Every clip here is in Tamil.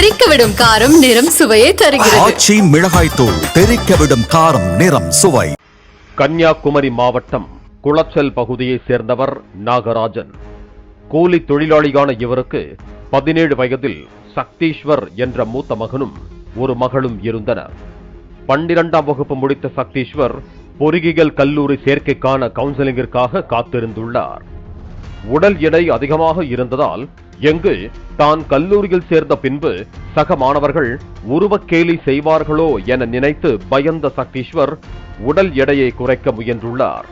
தெறிக்கவிடும் காரம் நிறம் சுவையை தருகிறது. ஆச்சி மிளகாய் தூள் தெறிக்கவிடும் காரம் நிறம் சுவை. கன்னியாகுமரி மாவட்டம் குளச்சல் பகுதியைச் சேர்ந்தவர் நாகராஜன். கூலி தொழிலாளியான இவருக்கு 17 வயதில் சக்தீஸ்வர் என்ற மூத்த மகனும் ஒரு மகளும் இருந்தனர். 12ஆம் வகுப்பு முடித்த சக்தீஸ்வர் பொறியியல் கல்லூரி சேர்க்கைக்கான கவுன்சிலிங்கிற்காக காத்திருந்துள்ளார். உடல் எடை அதிகமாக இருந்ததால் எங்கு தான் கல்லூரியில் சேர்ந்த பின்பு சக மாணவர்கள் உருவக்கேலி செய்வார்களோ என நினைத்து பயந்த சக்தீஸ்வர் உடல் எடையை குறைக்க முயன்றுள்ளார்.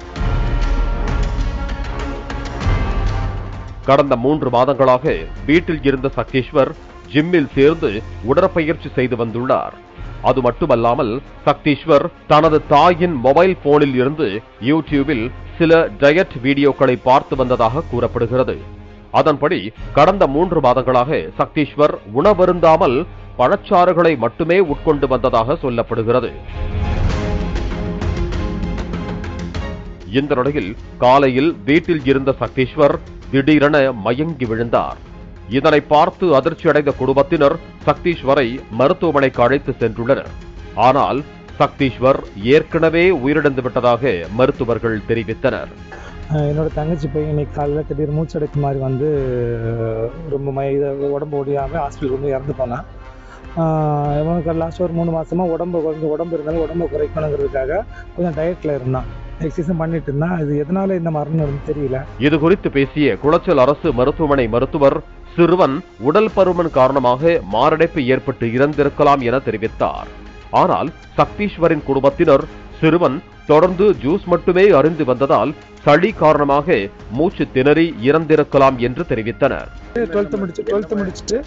கடந்த 3 மாதங்களாக வீட்டில் இருந்த சக்தீஸ்வர் ஜிம்மில் சேர்ந்து உடற்பயிற்சி செய்து வந்துள்ளார். அது மட்டுமல்லாமல் சக்தீஸ்வர் தனது தாயின் மொபைல் போனில் இருந்து யூடியூபில் சில டயட் வீடியோக்களை பார்த்து வந்ததாக கூறப்படுகிறது. அதன்படி கடந்த 3 மாதங்களாக சக்தீஸ்வர் உணவருந்தாமல் பழச்சாறுகளை மட்டுமே உட்கொண்டு வந்ததாக சொல்லப்படுகிறது. இந்த நிலையில் காலையில் வீட்டில் இருந்த சக்தீஸ்வர் திடீரென மயங்கி விழுந்தார். இதனை பார்த்து அதிர்ச்சியடைந்த குடும்பத்தினர் சக்தீஸ்வரை மருத்துவமனைக்கு அழைத்து சென்றுள்ளனர். ஆனால் சக்தீஸ்வர் ஏற்கனவே உயிரிழந்து விட்டதாக மருத்துவர்கள் தெரிவித்தனர். என்னோட தங்கச்சி பையன் இன்னைக்கு காலையில் திடீர் மூச்சடைப்பு மாதிரி வந்து ரொம்ப உடம்பு ஒடியாமல் ஹாஸ்பிட்டல் வந்து இறந்து போனான். இவனுக்கு லாஸ்ட் ஒரு 3 மாதமாக கொஞ்சம் உடம்பு இருந்தாலும் உடம்பை குறைக்கணுங்கிறதுக்காக கொஞ்சம் டயட்டில் இருந்தான். எக்ஸசைஸ் பண்ணிட்டு இருந்தான். இது எதனால இந்த மரணம் தெரியல. இது குறித்து பேசிய குளச்சல் அரசு மருத்துவமனை மருத்துவர் சிறுவன் உடல் பருமன் காரணமாக மாரடைப்பு ஏற்பட்டு இறந்திருக்கலாம் என தெரிவித்தார். ஆனால் சக்தீஸ்வரின் குடும்பத்தினர் சிறுவன் தொடர்ந்து ஜூஸ் மட்டுமே அருந்து வந்ததால் சளி காரணமாக மூச்சு திணறி இறந்திருக்கலாம் என்று தெரிவித்தனர். 12th முடிச்சுட்டு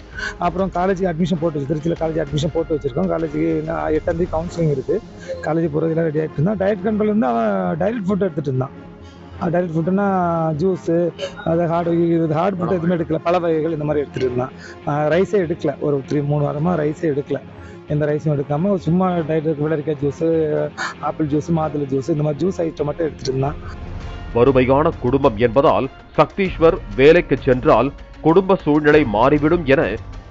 அப்புறம் காலேஜ் அட்மிஷன் போட்டு திருச்சியில் காலேஜ் அட்மிஷன் போட்டு வச்சிருக்கோம். காலேஜுக்கு 8ஆம் தேதி கவுன்சிலிங் இருக்கு. காலேஜ் போகிறதுலாம் ரெடி ஆகிட்டு இருந்தான். டயட் கண்ட்ரோல் வந்து அவன் டைரக்ட் ஃபுட் எடுத்துட்டு இருந்தான். டைரக்ட் ஃபுட்டுன்னா ஜூஸு, அது ஹார்ட் ஃபுட்டு எதுவுமே எடுக்கல. பல வகைகள் இந்த மாதிரி எடுத்துகிட்டு இருந்தான். ரைஸே எடுக்கல. ஒரு 3 வாரமாக ரைஸே எடுக்கல. எந்த ரைஸும் எடுக்காமல் சும்மா டயட் வெள்ளரிக்காய் ஜூஸு, ஆப்பிள் ஜூஸு, மாதுளை ஜூஸு, இந்த மாதிரி ஜூஸ் ஐட்டம் மட்டும் எடுத்துகிட்டு இருந்தான். வறுமையான குடும்பம் என்பதால் சக்தீஸ்வர் வேலைக்கு சென்றால் குடும்ப சூழ்நிலை மாறிவிடும் என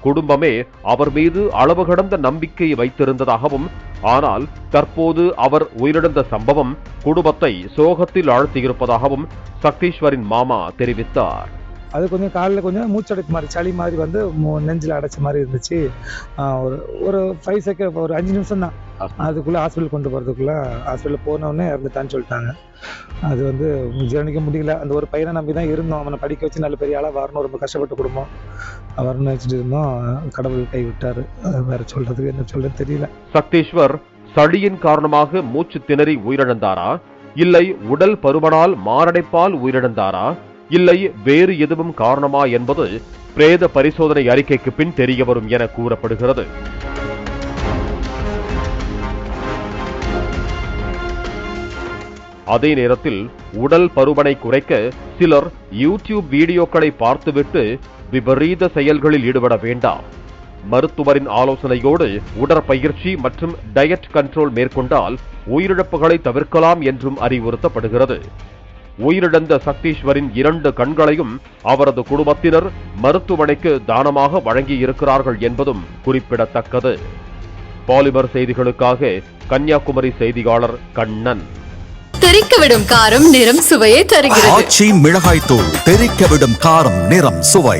குடும்பமே அவர் மீது அளவு கடந்த நம்பிக்கை வைத்திருந்ததாகவும், ஆனால் தற்போது அவர் உயிரிழந்த சம்பவம் குடும்பத்தை சோகத்தில் ஆழ்த்தியிருப்பதாகவும் சக்தீஸ்வரின் மாமா தெரிவித்தார். அது கொஞ்சம் காலில் கொஞ்சம் மூச்சடைப்பு மாதிரி சளி மாதிரி வந்து நெஞ்சில் அடைச்ச மாதிரி இருந்துச்சு. ஒரு 5 செகண்ட் ஒரு 5 நிமிஷம் தான். அதுக்குள்ளே ஹாஸ்பிட்டல் கொண்டு போகிறதுக்குள்ளே ஹாஸ்பிட்டலில் போனோடனே இறந்துட்டான்னு சொல்லிட்டாங்க. அது வந்து ஜீரணிக்க முடியல. அந்த ஒரு பையனை நம்பி தான் இருந்தோம். அவனை படிக்க வச்சு நல்ல பெரிய ஆளாக வரணும், ரொம்ப கஷ்டப்பட்ட குடும்பம் வரணும்னு வச்சுட்டு இருந்தோம். கடவுள் கை விட்டார். வேற சொல்றதுக்கு என்ன சொல்றது தெரியல. சக்தீஸ்வர் சளியின் காரணமாக மூச்சு திணறி உயிரிழந்தாரா, இல்லை உடல் பருமனால் மாரடைப்பால் உயிரிழந்தாரா, இல்லை வேறு எதுவும் காரணமா என்பது பிரேத பரிசோதனை அறிக்கைக்கு பின் தெரிய வரும் என கூறப்படுகிறது. அதே நேரத்தில் உடல் பருமனை குறைக்க சிலர் யூடியூப் வீடியோக்களை பார்த்துவிட்டு விபரீத செயல்களில் ஈடுபட வேண்டாம். மருத்துவரின் ஆலோசனையோடு உடற்பயிற்சி மற்றும் டயட் கண்ட்ரோல் மேற்கொண்டால் உயிரிழப்புகளை தவிர்க்கலாம் என்றும் அறிவுறுத்தப்படுகிறது. உயிரிழந்த சக்தீஸ்வரின் 2 கண்களையும் அவரது குடும்பத்தினர் மருத்துவமனைக்கு தானமாக வழங்கியிருக்கிறார்கள் என்பதும் குறிப்பிடத்தக்கது. பாலிமர் செய்திகளுக்காக கன்னியாகுமரி செய்தியாளர் கண்ணன். தெறிக்கவிடும் காரம் நிறம் சுவையை தருகிறது. ஆச்சி மிளகாய் தூள் தெறிக்கவிடும் காரம் நிறம் சுவை.